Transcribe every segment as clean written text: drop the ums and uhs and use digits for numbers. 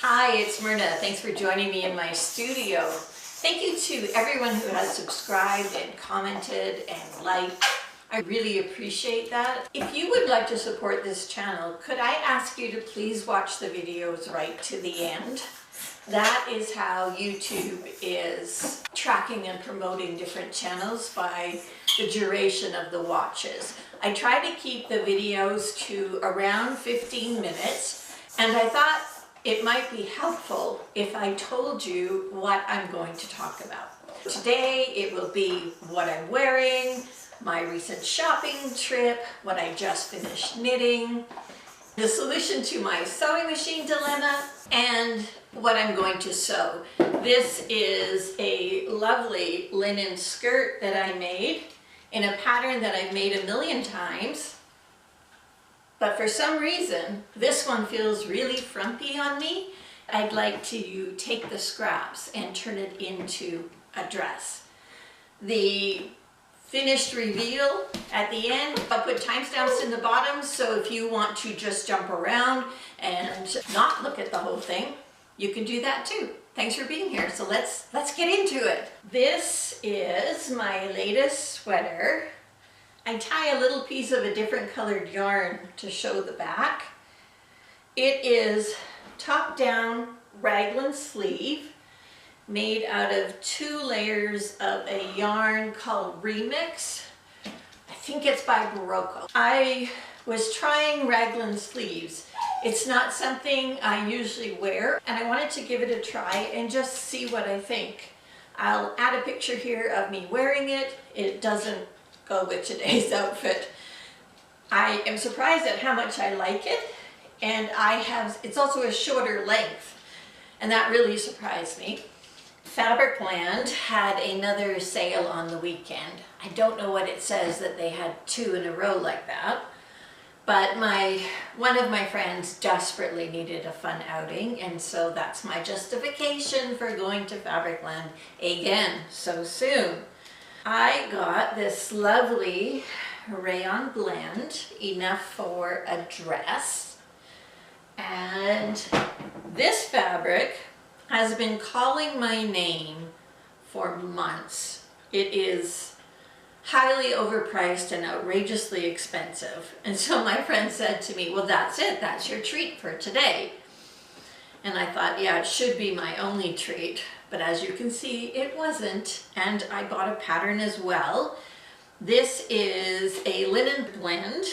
Hi, it's Myrna. Thanks for joining me in my studio. Thank you to everyone who has subscribed and commented and liked. I really appreciate that. If you would like to support this channel, could I ask you to please watch the videos right to the end? That is how YouTube is tracking and promoting different channels by the duration of the watches. I try to keep the videos to around 15 minutes, and I thought it might be helpful if I told you what I'm going to talk about. Today it will be what I'm wearing, my recent shopping trip, what I just finished knitting, the solution to my sewing machine dilemma, and what I'm going to sew. This is a lovely linen skirt that I made in a pattern that I've made a million times. But for some reason, this one feels really frumpy on me. I'd like to take the scraps and turn it into a dress. The finished reveal at the end, I'll put timestamps in the bottom, so if you want to just jump around and not look at the whole thing, you can do that too. Thanks for being here. So let's get into it. This is my latest sweater. I tie a little piece of a different colored yarn to show the back. It is top-down raglan sleeve made out of 2 layers of a yarn called Remake. I think it's by Barocco. I was trying raglan sleeves. It's not something I usually wear, and I wanted to give it a try and just see what I think. I'll add a picture here of me wearing it. It doesn't go with today's outfit. I am surprised at how much I like it, and it's also a shorter length, and that really surprised me. Fabricland had another sale on the weekend. I don't know what it says that they had 2 in a row like that, but one of my friends desperately needed a fun outing, and so that's my justification for going to Fabricland again so soon. I got this lovely rayon blend, enough for a dress, and this fabric has been calling my name for months. It is highly overpriced and outrageously expensive, and so my friend said to me, well, that's it, that's your treat for today. And I thought, yeah, it should be my only treat. But as you can see, it wasn't, and I bought a pattern as well. This is a linen blend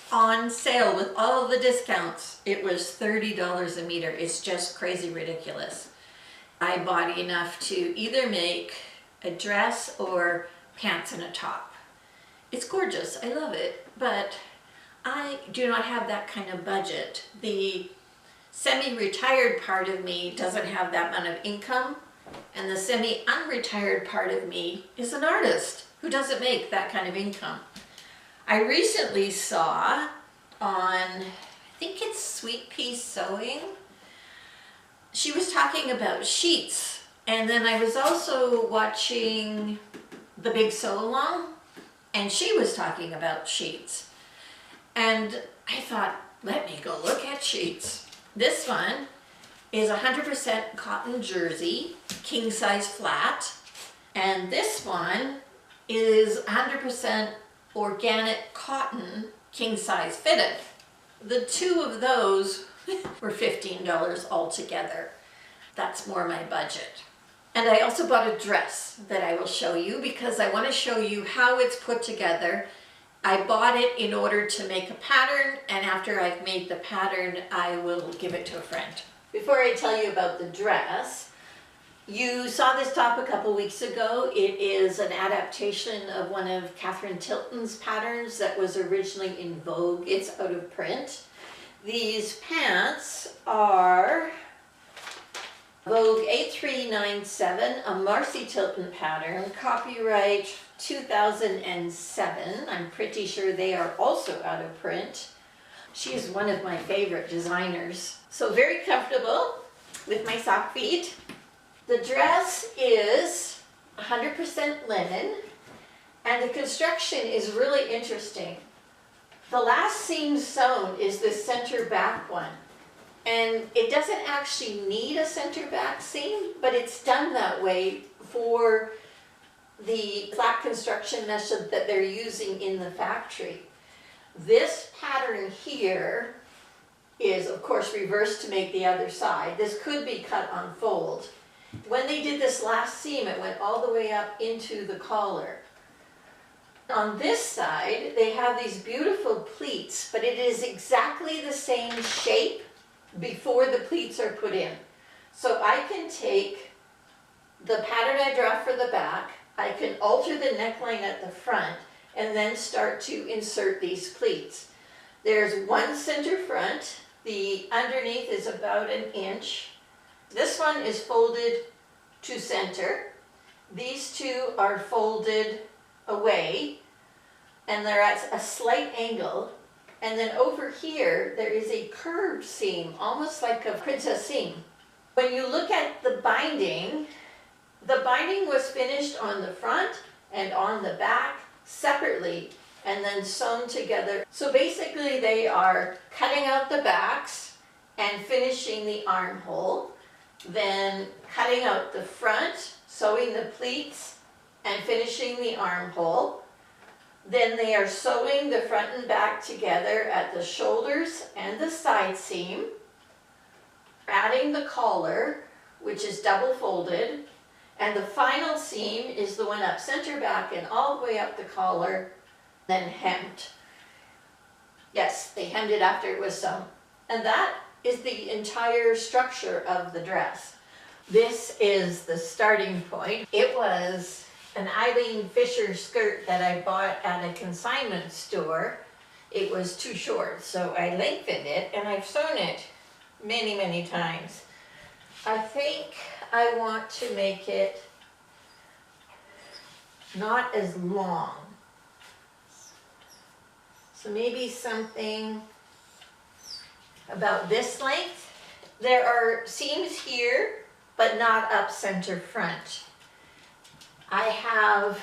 on sale with all the discounts. It was $30 a meter. It's just crazy ridiculous. I bought enough to either make a dress or pants and a top. It's gorgeous, I love it, but I do not have that kind of budget. The semi-retired part of me doesn't have that amount of income, and the semi-unretired part of me is an artist who doesn't make that kind of income. I recently saw on, I think it's Sweet Pea Sewing, she was talking about sheets, and then I was also watching The Big Sew Along, and she was talking about sheets, and I thought, let me go look at sheets. This one is 100% cotton jersey, king size flat, and this one is 100% organic cotton, king size fitted. The 2 of those were $15 altogether. That's more my budget. And I also bought a dress that I will show you because I want to show you how it's put together. I bought it in order to make a pattern, and after I've made the pattern, I will give it to a friend. Before I tell you about the dress, you saw this top a couple weeks ago. It is an adaptation of one of Catherine Tilton's patterns that was originally in Vogue. It's out of print. These pants are Vogue A397, a Marcy Tilton pattern, copyright 2007. I'm pretty sure they are also out of print. She is one of my favorite designers. So very comfortable with my sock feet. The dress is 100% linen, and the construction is really interesting. The last seam sewn is the center back one. And it doesn't actually need a center back seam, but it's done that way for the flat construction method that they're using in the factory. This pattern here is of course reversed to make the other side. This could be cut on fold. When they did this last seam, it went all the way up into the collar. On this side, they have these beautiful pleats, but it is exactly the same shape before the pleats are put in. So I can take the pattern I draw for the back, I can alter the neckline at the front, and then start to insert these pleats. There's one center front, the underneath is about 1 inch. This one is folded to center. These two are folded away, and they're at a slight angle. And then over here, there is a curved seam, almost like a princess seam. When you look at the binding was finished on the front and on the back separately and then sewn together. So basically they are cutting out the backs and finishing the armhole, then cutting out the front, sewing the pleats and finishing the armhole. Then they are sewing the front and back together at the shoulders and the side seam, adding the collar, which is double folded, and the final seam is the one up center back and all the way up the collar, then hemmed. Yes, they hemmed it after it was sewn. And that is the entire structure of the dress. This is the starting point. It was an Eileen Fisher skirt that I bought at a consignment store. It was too short, so I lengthened it and I've sewn it many, many times. I think I want to make it not as long. So maybe something about this length. There are seams here, but not up center front. I have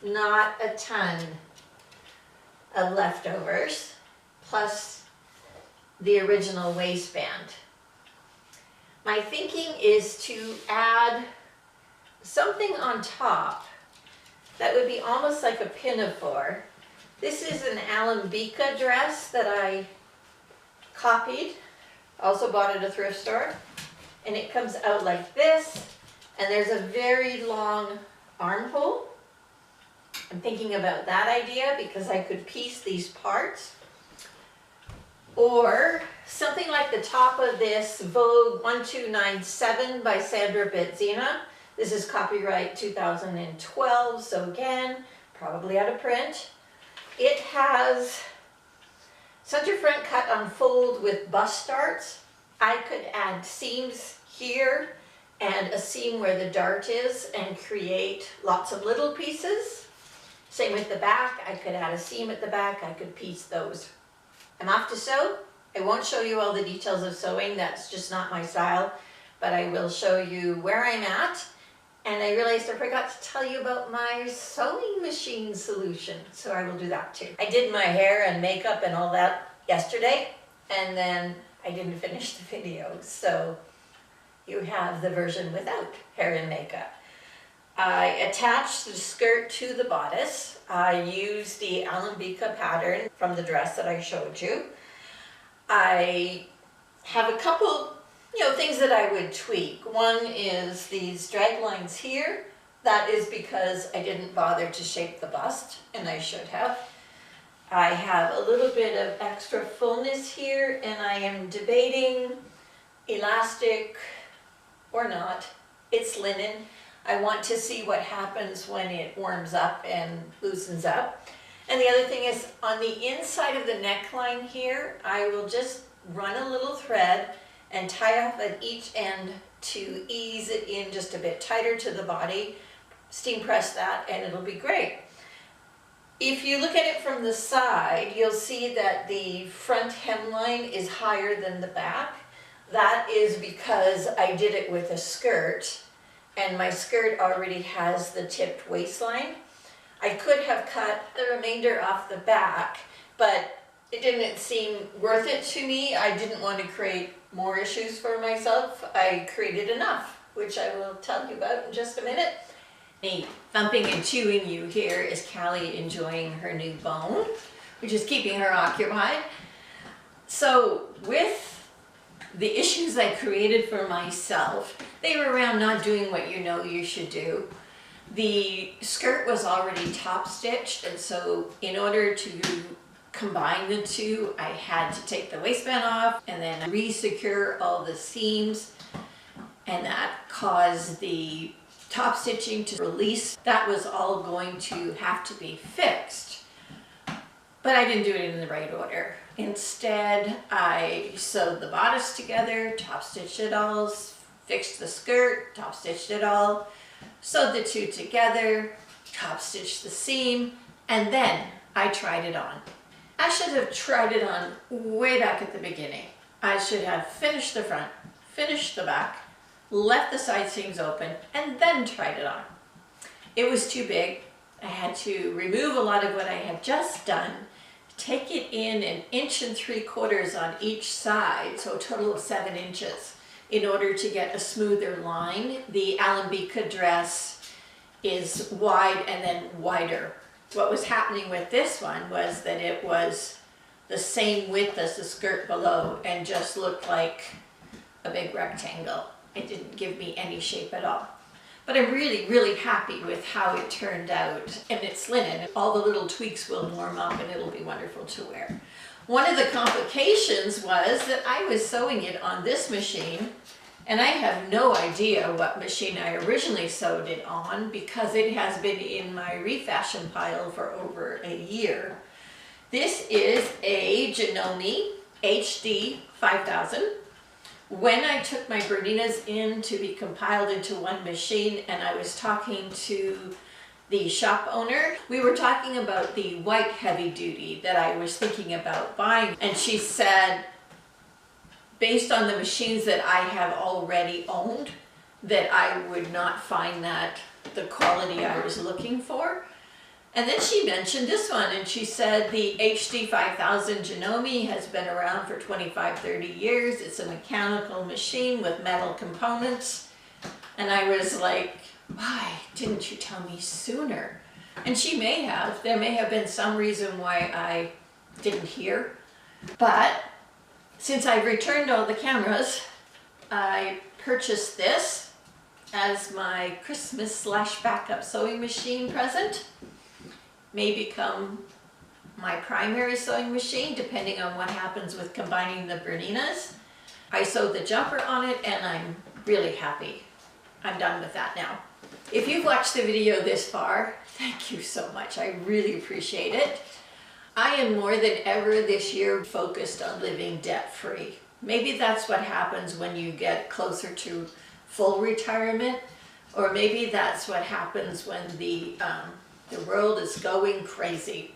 not a ton of leftovers, plus the original waistband. My thinking is to add something on top that would be almost like a pinafore. This is an Alambika dress that I copied, also bought at a thrift store, and it comes out like this. And there's a very long armhole. I'm thinking about that idea because I could piece these parts. Or something like the top of this Vogue 1297 by Sandra Betzina. This is copyright 2012, so again, probably out of print. It has center front cut on fold with bust darts. I could add seams here and a seam where the dart is and create lots of little pieces. Same with the back. I could add a seam at the back. I could piece those. I'm off to sew. I won't show you all the details of sewing. That's just not my style, but I will show you where I'm at. And I realized I forgot to tell you about my sewing machine solution, so I will do that too. I did my hair and makeup and all that yesterday, and then I didn't finish the video, so you have the version without hair and makeup. I attached the skirt to the bodice. I used the Alambika pattern from the dress that I showed you. I have a couple things that I would tweak. One is these drag lines here. That is because I didn't bother to shape the bust, and I should have. I have a little bit of extra fullness here, and I am debating elastic or not. It's linen. I want to see what happens when it warms up and loosens up. And the other thing is on the inside of the neckline here, I will just run a little thread and tie off at each end to ease it in just a bit tighter to the body. Steam press that and it'll be great. If you look at it from the side, you'll see that the front hemline is higher than the back. That is because I did it with a skirt, and my skirt already has the tipped waistline. I could have cut the remainder off the back, but it didn't seem worth it to me. I didn't want to create more issues for myself, I created enough, which I will tell you about in just a minute. Me thumping and chewing you here is Callie enjoying her new bone, which is keeping her occupied. So with the issues I created for myself, they were around not doing what you know you should do. The skirt was already top stitched, and so in order to combine the two, I had to take the waistband off and then re-secure all the seams, and that caused the top stitching to release. That was all going to have to be fixed, but I didn't do it in the right order. Instead, I sewed the bodice together, top stitched it all, fixed the skirt, top stitched it all, sewed the two together, top stitched the seam, and then I tried it on. I should have tried it on way back at the beginning. I should have finished the front, finished the back, left the side seams open, and then tried it on. It was too big. I had to remove a lot of what I had just done, take it in 1.75 inches on each side, so a total of 7 inches, in order to get a smoother line. The Alambika dress is wide and then wider. What was happening with this one was that it was the same width as the skirt below and just looked like a big rectangle. It didn't give me any shape at all. But I'm really, really happy with how it turned out. And it's linen. All the little tweaks will warm up and it'll be wonderful to wear. One of the complications was that I was sewing it on this machine, and I have no idea what machine I originally sewed it on because it has been in my Refashion pile for over a year. This is a Janome HD 5000. When I took my Berninas in to be compiled into one machine and I was talking to the shop owner, we were talking about the white heavy duty that I was thinking about buying, and she said, based on the machines that I have already owned, that I would not find that the quality I was looking for. And then she mentioned this one, and she said the HD 5000 Janome has been around for 25-30 years. It's a mechanical machine with metal components. And I was like, why didn't you tell me sooner? And she may have. There may have been some reason why I didn't hear. But since I've returned all the cameras, I purchased this as my Christmas / backup sewing machine present. May become my primary sewing machine depending on what happens with combining the Berninas. I sewed the jumper on it and I'm really happy. I'm done with that now. If you've watched the video this far, thank you so much. I really appreciate it. I am more than ever this year focused on living debt-free. Maybe that's what happens when you get closer to full retirement, or maybe that's what happens when the world is going crazy.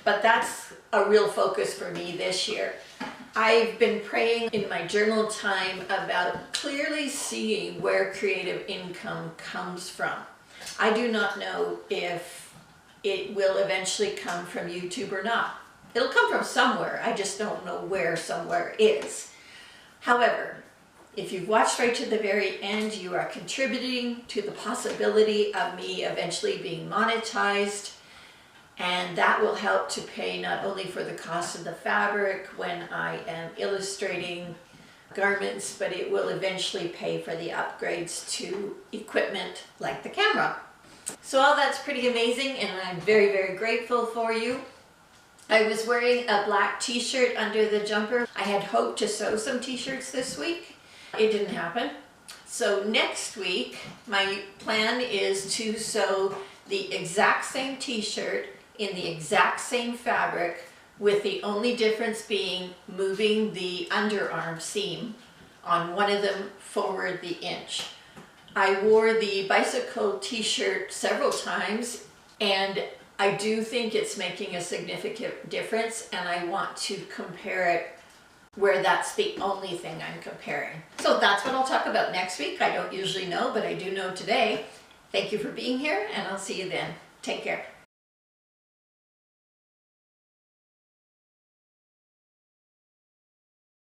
But that's a real focus for me this year. I've been praying in my journal time about clearly seeing where creative income comes from. I do not know if it will eventually come from YouTube or not. It'll come from somewhere, I just don't know where somewhere is. However, if you've watched right to the very end, you are contributing to the possibility of me eventually being monetized, and that will help to pay not only for the cost of the fabric when I am illustrating garments, but it will eventually pay for the upgrades to equipment like the camera. So all that's pretty amazing, and I'm very, very grateful for you. I was wearing a black t-shirt under the jumper. I had hoped to sew some t-shirts this week. It didn't happen. So next week, my plan is to sew the exact same t-shirt in the exact same fabric, with the only difference being moving the underarm seam on one of them forward the inch. I wore the bicycle t-shirt several times, and I do think it's making a significant difference, and I want to compare it where that's the only thing I'm comparing. So that's what I'll talk about next week. I don't usually know, but I do know today. Thank you for being here, and I'll see you then. Take care.